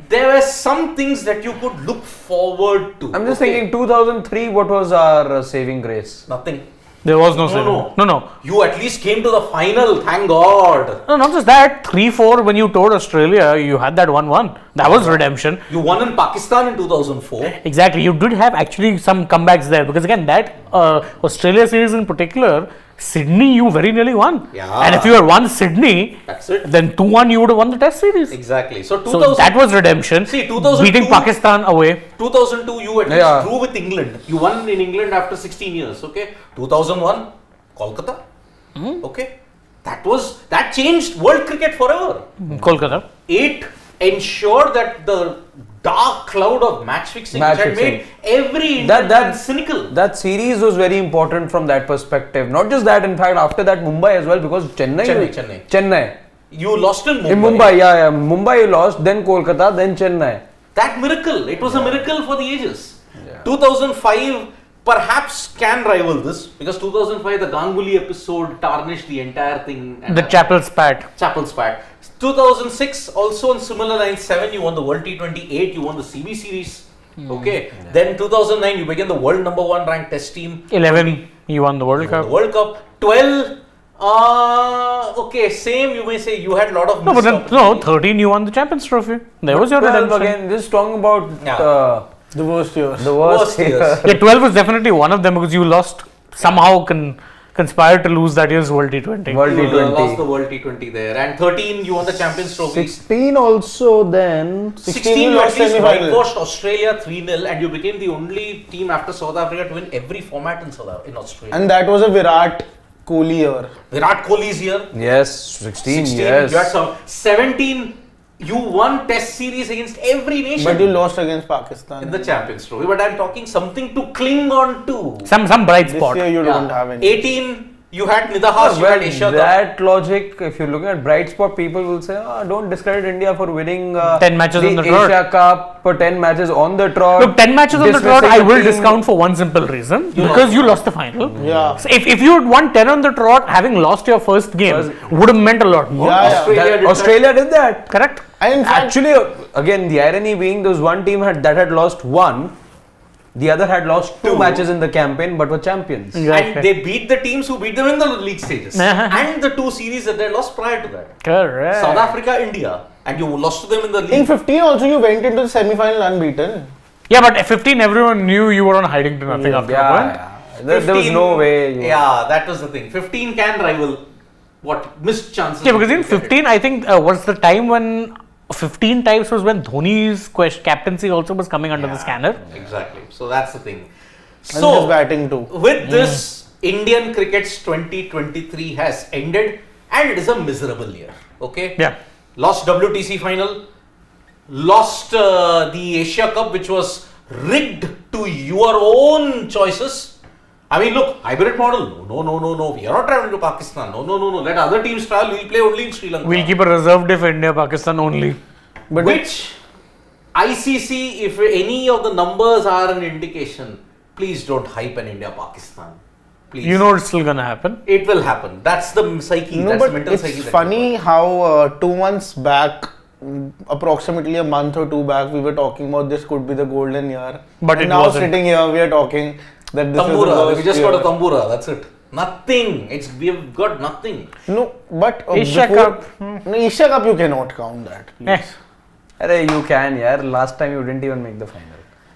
there were some things that you could look forward to. I'm just thinking 2003, what was our saving grace? Nothing. There was no saving. No. You at least came to the final, thank God. No, not just that. 3-4 when you toured Australia, you had that 1-1. That was redemption. You won in Pakistan in 2004. Exactly. You did have actually some comebacks there because again, that Australia series in particular, Sydney you very nearly won. Yeah. And if you had won Sydney, That's it. then 2-1 you would have won the test series. Exactly. So, So that was redemption. See, 2002 beating Pakistan away. 2002, you at Yeah. least drew with England. You won in England after 16 years. Okay. 2001, Kolkata. Okay. That changed world cricket forever. Kolkata. It ensured that the dark cloud of match fixing, which had made every Indian fan cynical. That series was very important from that perspective. Not just that, in fact, after that Mumbai as well, because Chennai. You lost in Mumbai. In Mumbai, yeah. Mumbai you lost, then Kolkata, then Chennai. That miracle, it was a miracle for the ages. 2005 perhaps can rival this because 2005 the Ganguly episode tarnished the entire thing. The Chapel spat. 2006 also on similar lines. 7 you won the World T20. 8 you won the CB series. Okay. Then 2009 you became the world #1 ranked test team. 11 you won the World Cup. The World Cup. 12 Okay, same. You may say you had a lot of. No, but then, no, 13 you won the Champions Trophy. There was your 12 redemption. again, just talking about The worst years. the worst years. years. Yeah, 12 was definitely one of them because you lost somehow conspired to lose that year's World T20. World You T20. lost the World T20 there, and 13 you won the Champions Trophy. 16 also then. 16 you you lost at least semi-final. whitewashed Australia 3-0, and you became the only team after South Africa to win every format in Australia. And that was a Virat Kohli year. Virat Kohli's year. Yes, 16, 16, yes. you had some 17. You won Test series against every nation. But you lost against Pakistan. in the Champions Trophy. But I'm talking something to cling on to. Some bright This spot. year you Yeah. don't have any. 18, you had Nidahas, you Well, had Asia Cup. that logic, if you're looking at bright spot, people will say, don't discredit India for winning 10 matches the on the trot. Asia Cup for 10 matches on the trot. Look, 10 matches on the trot, Dismissing I the will team. discount for one simple reason. Because you lost the final. Yeah. So if you had won 10 on the trot, having lost your first game would have meant a lot more. Yeah, yeah. Australia did Australia did that. Correct? And in fact, Actually, again, the irony being, those one team that had lost one, the other had lost two matches in the campaign but were champions. And they beat the teams who beat them in the league stages. Uh-huh. And the two series that they lost prior to that. Correct. South Africa, India. And you lost to them in the in league. 15 also you went into the semi-final unbeaten. Yeah, but at 15, everyone knew you were on hiding to nothing after a point. There was 15 no way. Yeah, that was the thing. 15 can rival what missed chances. Yeah, because in of cricket. 15, I think was the time when 15 types was when Dhoni's captaincy also was coming under the scanner. Exactly. So that's the thing. And So his batting too. with this, Indian cricket's 2023 has ended, and it is a miserable year. Okay. Yeah. Lost WTC final, lost the Asia Cup, which was rigged to your own choices. I mean, look, hybrid model. No. We are not traveling to Pakistan. No. Let other teams travel. We'll play only in Sri Lanka. We'll keep a reserve day for India, Pakistan only. But Which ICC, if any of the numbers are an indication, please don't hype an India Pakistan. Please. You know it's still gonna happen. It will happen. That's the psyche. no, that's the but mental psyche. it's that funny you how 2 months back, approximately a month or two back, we were talking about this could be the golden year. But and it now wasn't. sitting here, we are talking that this Tambura. is the We worst just year. got a tambura. That's it. Nothing. We've got nothing. No, but Asia before- Cup. No, Asia Cup you cannot count that. Eh. Arey, you can, yeah. Last time you didn't even make the final.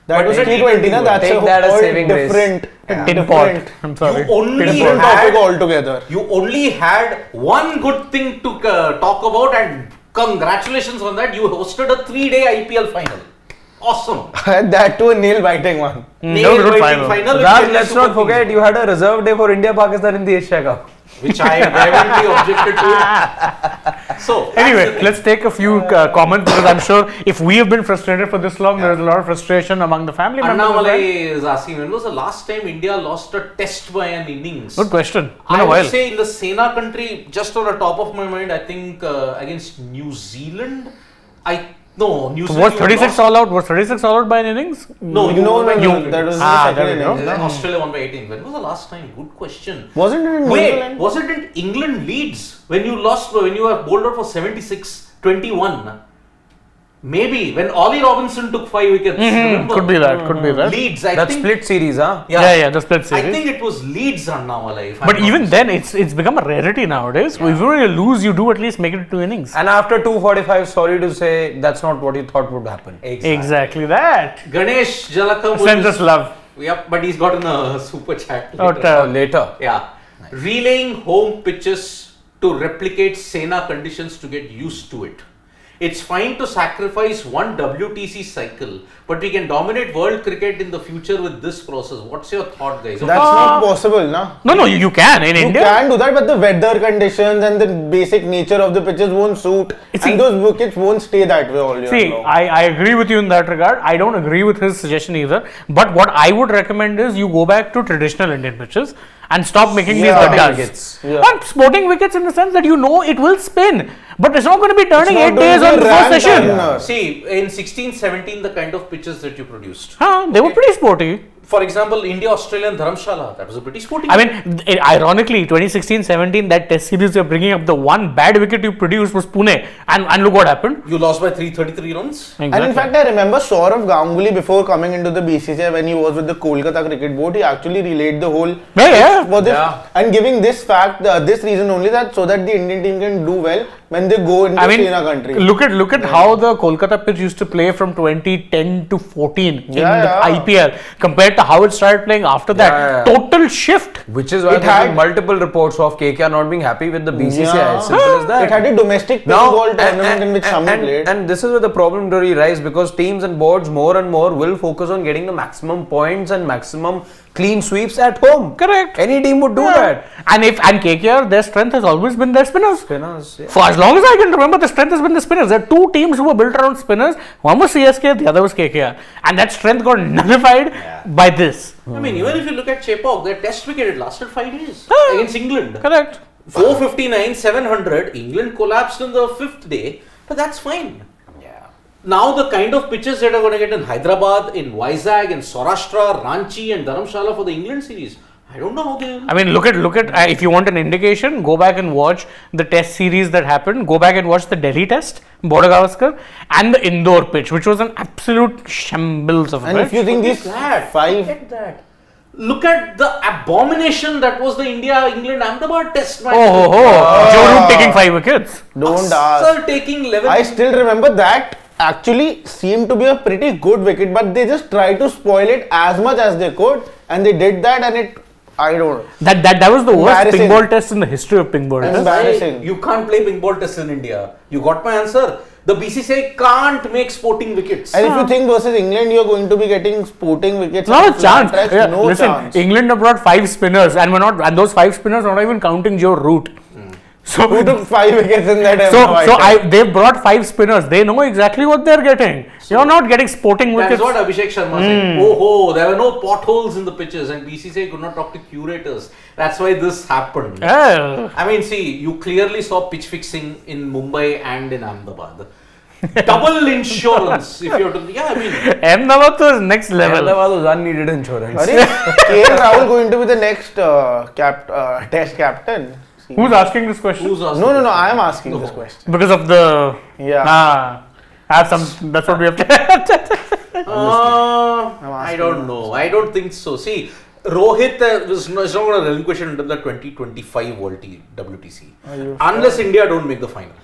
That But was it's a T20, na? T20. That's Take a that as whole saving grace. different, Tin pot. different, I'm sorry. You only different had topic altogether. You only had one good thing to talk about, and congratulations on that. You hosted a 3-day IPL final. Awesome. And that too a nail-biting one. Good final. with Raj, Chennai let's Super not forget, Kings, you had a reserve day for India Pakistan in the Asia Cup. which I vehemently objected to. So Anyway, let's take a few comments because I'm sure if we have been frustrated for this long, there is a lot of frustration among the family members. as well. Annamalai is asking, when was the last time India lost a test by an innings? Good question. Been I a would while. say in the Sena country, just on the top of my mind, I think against New Zealand. New So Zealand. was you 36 lost. all out? Was 36 all out by an innings? No, you No, won by no, New that was Ah, the there second we go. innings. Then no? Australia won by 18. When was the last time? Good question. Wasn't it in New Wait, Zealand? was it in England Leeds when you lost, when you were bowled out for 76-21? Maybe when Ollie Robinson took 5 wickets. Remember? Could be that. Could be that. Leeds, I That think. split series, huh? Yeah, the split I series. think it was Leeds Annamalai. But even then, it's become a rarity nowadays. If you want to lose, you do at least make it 2 innings. And after 245, sorry to say, that's not what you thought would happen. Exactly that. Ganesh Jalakam Sends us love. Yep, but he's got in a super chat. Oh, later. Later. Yeah. Relaying home pitches to replicate Sena conditions to get used to it. It's fine to sacrifice one WTC cycle, but we can dominate world cricket in the future with this process. What's your thought, guys? That's not possible, na? No, you can in You India. can do that, but the weather conditions and the basic nature of the pitches won't suit, See- and those wickets won't stay that way all year See, long. I agree with you in that regard. I don't agree with his suggestion either. But what I would recommend is you go back to traditional Indian pitches and stop making Yeah. these Sporting gaddas. wickets. Yeah. Not sporting wickets in the sense that you know it will spin, but it's not going to be turning It's 8 not days going on to the be first ran session. turner. See, in 16-17, the kind of pitches that you produced. They were pretty sporty. for example, India-Australia and Dharamshala, that was a pretty sporting. I mean, ironically, 2016-17, that test series you're bringing up, the one bad wicket you produced was Pune. And look what happened. You lost by 333 runs. Exactly. And in fact, I remember Saurav Ganguly before coming into the BCCI when he was with the Kolkata Cricket Board, he actually relayed the whole for this and giving this fact, this reason only that so that the Indian team can do well when they go into China country. Look at how the Kolkata pitch used to play from 2010 to 14 in the IPL compared to how it started playing after that. Total shift. Which is why there had multiple reports of KKR not being happy with the BCCI. Simple as that. It had a domestic ball tournament in which Shami played. And this is where the problem really rises because teams and boards more and more will focus on getting the maximum points and maximum clean sweeps at home. Correct. Any team would do that. And KKR, their strength has always been their spinners. For as long as I can remember, the strength has been the spinners. There are two teams who were built around spinners. One was CSK, the other was KKR. And that strength got nullified by this. I mean, even if you look at Chepauk, their test wicket, it lasted 5 days against England. Correct. 459, 700. England collapsed on the 5th day, but that's fine. Now the kind of pitches that are going to get in Hyderabad, in Vizag, in Saurashtra, Ranchi and Dharamshala for the England series, I don't know how they will. I mean, look at if you want an indication, go back and watch the test series that happened. Go back and watch the Delhi test, Border Gavaskar, and the Indore pitch, which was an absolute shambles of a And match. if you think these Look at the abomination that was the India-England Ahmedabad test match. Joe Root taking 5 wickets. Don't ask. Sir taking 11. I still remember that actually seemed to be a pretty good wicket, but they just tried to spoil it as much as they could, and they did that, and I don't know. That was the worst ping ball test in the history of ping ball tests. Embarrassing. You can't play ping ball tests in India. You got my answer. The BCCI can't make sporting wickets. And if you think versus England, you're going to be getting sporting wickets. Not a chance. No chance. England have brought 5 spinners, and those 5 spinners are not even counting Joe Root. So who took 5 wickets in that? They've brought 5 spinners. They know exactly what they're getting. You're not getting sporting wickets. That's what Abhishek Sharma said. There were no potholes in the pitches, and BCCI could not talk to curators. That's why this happened. I mean, see, you clearly saw pitch fixing in Mumbai and in Ahmedabad. Double insurance. If you're to, I mean, Ahmedabad was next level. Ahmedabad was unneeded insurance. KL Rahul going to be the next test captain? Who's asking this question? No, I am asking this question. Because of the... Yeah. That's what we have to... I don't know. I don't think so. See, Rohit is not going to relinquish it until the 2025 World WTC. Unless India don't make the final.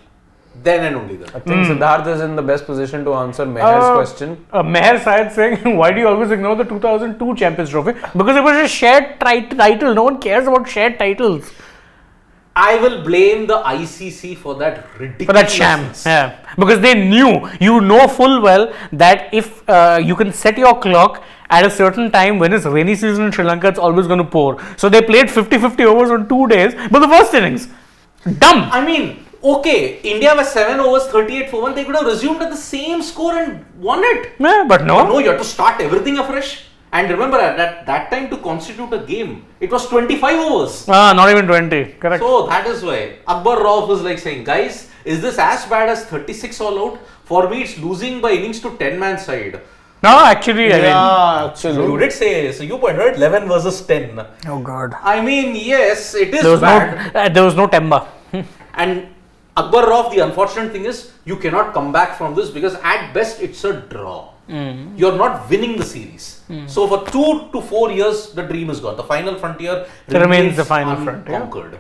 Then and only then. I think Siddharth is in the best position to answer Meher's question. Meher Syed saying, why do you always ignore the 2002 Champions Trophy? Because it was a shared title. No one cares about shared titles. I will blame the ICC for that ridiculous. For that sham. Yeah. Because they knew, full well that if you can set your clock at a certain time when it's rainy season in Sri Lanka, it's always going to pour. So they played 50-50 overs on 2 days, but the first innings, dumb. I mean, okay, India was 7 overs, 38 for 1. They could have resumed at the same score and won it. Yeah, but no. But no, you have to start everything afresh. And remember, at that time to constitute a game, it was 25 overs. Not even 20. Correct. So that is why Akbar Rauf was like saying, guys, is this as bad as 36 all out? For me, it's losing by innings to 10-man side. No, actually, actually. You did say, so you pointed out 11 versus 10. Oh God. I mean, yes, it is bad. There was no Temba. And Akbar Rauf, the unfortunate thing is, you cannot come back from this because at best, it's a draw. You're not winning the series. So for 2 to 4 years, the dream is gone. The final frontier remains the final frontier. Conquered.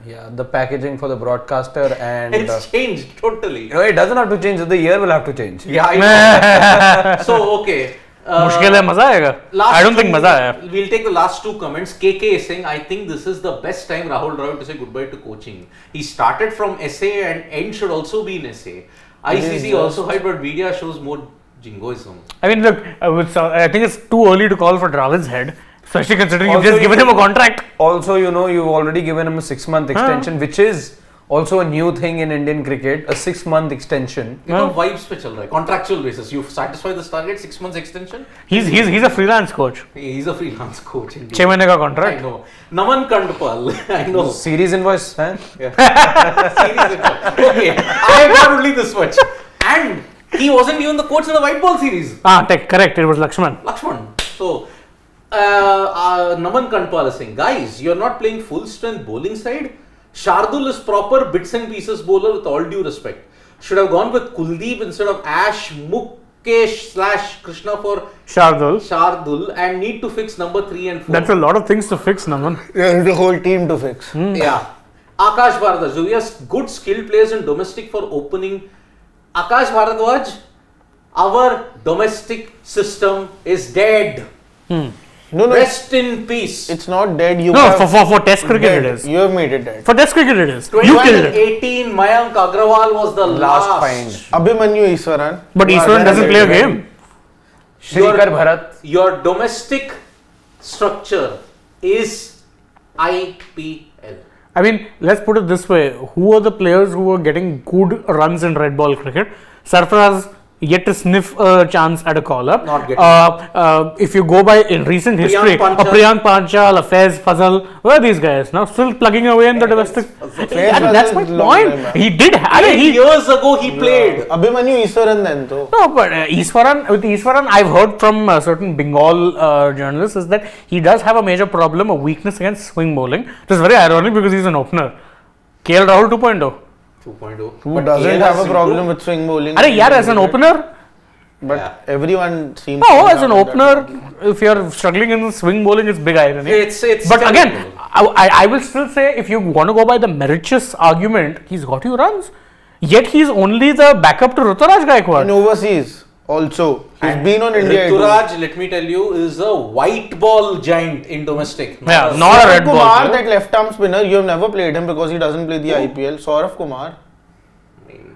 Yeah, the packaging for the broadcaster and it's changed totally. It doesn't have to change. The year will have to change. Yeah, I know. So okay. मुश्किल है, मजा आएगा. I don't think मजा आया. We'll take the last 2 comments. KK is saying, I think this is the best time Rahul Dravid to say goodbye to coaching. He started from SA and end should also be in SA. ICC also high, but media shows more jingoism. I mean, look, I think it's too early to call for Dravid's head, especially considering you've just given him a contract. Also, you've already given him a 6-month extension, which is also a new thing in Indian cricket, a 6-month extension. Vibes pe chal raha hai, contractual basis. You satisfy this target, 6 months extension. He's a freelance coach. He's a freelance coach. 6 months ka contract. I know. Naman Kandpal. I know. Series invoice, huh? Yeah. Series invoice. Okay, I got only this much. And he wasn't even the coach in the white ball series. Correct. It was Lakshman. So Naman Kanpal is saying, guys, you're not playing full strength bowling side. Shardul is proper bits and pieces bowler with all due respect. Should have gone with Kuldeep instead of Ash, Mukesh / Krishna for Shardul and need to fix number 3 and 4. That's a lot of things to fix, Naman. There's the whole team to fix. Yeah. Akash Bharadwaj. So we have good skilled players in domestic for opening. Akash Bharadwaj, our domestic system is dead. No, Rest in peace. it's not dead. For Test cricket it is. You have made it dead. For Test cricket it is. You killed it. 2018, Mayank Agrawal was the last find. Abhimanyu Iswaran. But Eastern doesn't play a game. Shrikar Bharat. Your domestic structure is IPL. I mean, let's put it this way. Who are the players who are getting good runs in red ball cricket? Sarfaraz yet to sniff a chance at a call-up. Not getting if you go by in recent history, Priyank Panchal, a Faiz Fazal, where are these guys now? Still plugging away in the domestic. That's my point. He did have 8 years ago he played. Abhimanyu Iswaran then though. No, but with Iswaran, I've heard from certain Bengal journalists is that he does have a major problem, a weakness against swing bowling. It is very ironic because he's an opener. KL Rahul 2.0. 2.0. Who doesn't have a problem with swing bowling? As an opener. But everyone seems. No, as an opener, if you're struggling in swing bowling, it's big irony. It's but again, I will still say if you want to go by the meritorious argument, he's got you runs. Yet he's only the backup to Ruturaj Gaikwad. In overseas also. He's been on India. Ruturaj, let me tell you, is a white ball giant in domestic. Not a red ball. Kumar, that left arm spinner, you have never played him because he doesn't play the IPL. Saurav Kumar.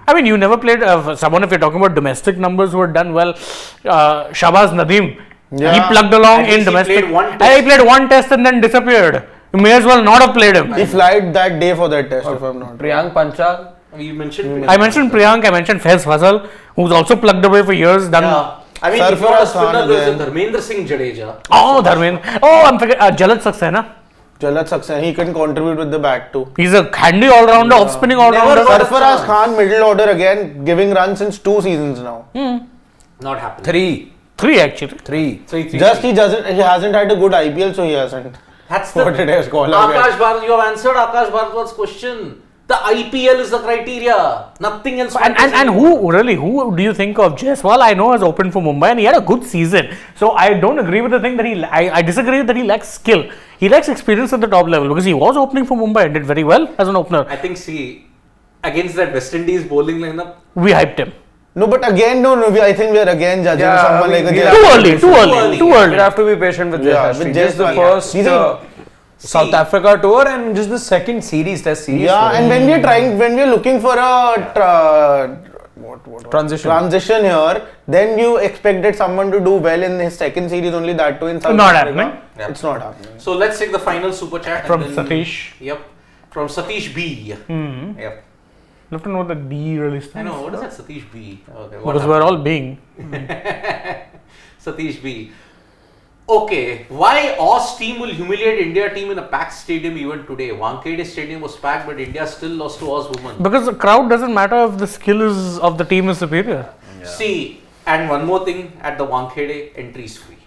I mean, you never played someone, if you're talking about domestic numbers who had done well, Shahbaz Nadeem. Yeah. He plugged along in domestic. He played one test and then disappeared. You may as well not have played him. He flied that day for that test, if I'm not. Priyank Panchal. You mentioned I mentioned Priyank, I mentioned Faiz Fazal, who's also plugged away for years. Yeah. I mean, if not a spinner, there's Dharmendra Singh Jadeja. Oh, Dharmendra. Oh, I'm forgetting. Jalaj Saxena. Jalaj Saxena, he can contribute with the bat too. He's a handy all-rounder, off-spinning all-rounder. Sarfaraz Khan, middle order again, giving runs since 2 seasons now. Not happening. 3 actually. 3. Just he hasn't had a good IPL, so he hasn't. That's for today's call. Akash Bharat, you have answered Akash Bharat's question. The IPL is the criteria. Nothing else. And who do you think of? Jaiswal, I know, has opened for Mumbai and he had a good season. So I don't agree with the thing that I disagree that he lacks skill. He lacks experience at the top level because he was opening for Mumbai and did very well as an opener. I think, against that West Indies bowling lineup, we hyped him. No, but again, I think we are again judging someone like a too early. We have to be patient with Jaiswal. Just the first South Africa tour and just the second test series. Yeah, and when we are looking for a transition here, then you expected someone to do well in his second series, only that too in South Africa. Happening. Yeah. It's not happening. So let's take the final super chat from Satish. Yep, from Satish B. Yep. You have to know the D really stands. I know, what is that Satish B? Okay, because we're all being. Satish B. Okay, why Aus team will humiliate India team in a packed stadium even today? Wankhede stadium was packed, but India still lost to Aus women. Because the crowd doesn't matter if the skill of the team is superior. Yeah. See, and one more thing, at the Wankhede, entry is free.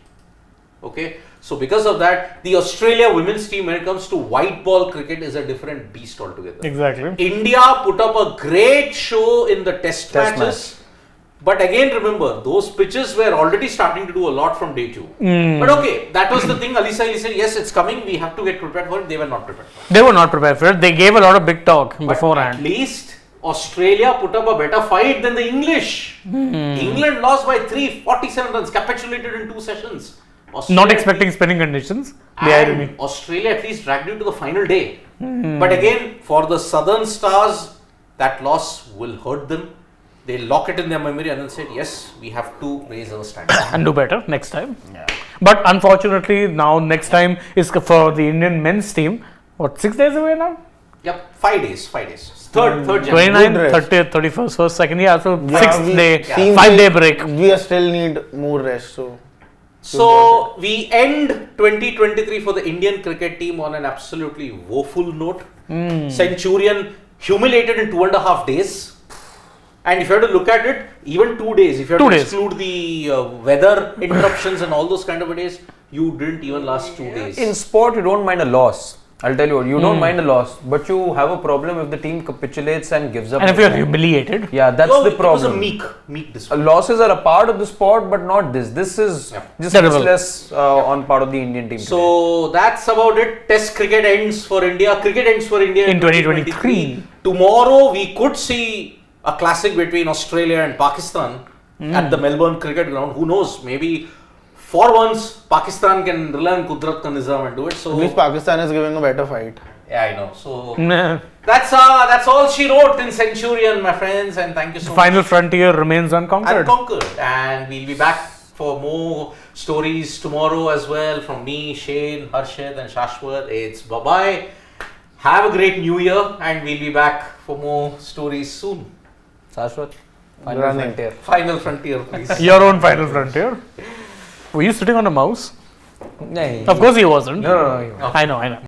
Okay, so because of that, the Australia women's team, when it comes to white ball cricket, is a different beast altogether. Exactly. India put up a great show in the test matches. But again, remember, those pitches were already starting to do a lot from day 2. But okay, that was the thing. Ali said, yes, it's coming. We have to get prepared for it. They were not prepared for it. They were not prepared for it. They gave a lot of big talk beforehand. At least Australia put up a better fight than the English. England lost by 347 runs, capitulated in 2 sessions. Not expecting spinning conditions. The irony. Australia at least dragged you to the final day. But again, for the Southern Stars, that loss will hurt them. They lock it in their memory and then said, yes, we have to raise our standard. And do better next time. Yeah. But unfortunately, now next time is for the Indian men's team. What, 6 days away now? Yep, 5 days. 3rd January. 29th, 30th, 31st, 1st, 2nd, yeah, so 6th day, 5-day break. We still need more rest, So we end 2023 for the Indian cricket team on an absolutely woeful note. Centurion humiliated in 2.5 days. And if you have to look at it, even 2 days, if you have to exclude the weather interruptions and all those kind of days, you didn't even last 2 days. In sport, you don't mind a loss. I'll tell you what, you don't mind a loss, but you have a problem if the team capitulates and gives up. And if you're humiliated. Yeah, that's the problem. It was a meek display. Losses are a part of the sport, but not this. This is just Terrible. useless on part of the Indian team. So that's about it. Test cricket ends for India. Cricket ends for India In 2023. Tomorrow we could see a classic between Australia and Pakistan at the Melbourne Cricket Ground. Who knows? Maybe for once Pakistan can rely on Kudrat ka Nizam and do it. At So least Pakistan is giving a better fight. yeah, I know. So Nah. that's all she wrote in Centurion, my friends, and thank you so much. Final frontier remains unconquered. And we'll be back for more stories tomorrow as well from me, Shane, Harshad, and Shashwat. It's bye bye. Have a great new year, and we'll be back for more stories soon. Shashwat, final Running. frontier. Final frontier, please. Your own final frontier. Were you sitting on a mouse? Nahin. Of course he wasn't. No. I know.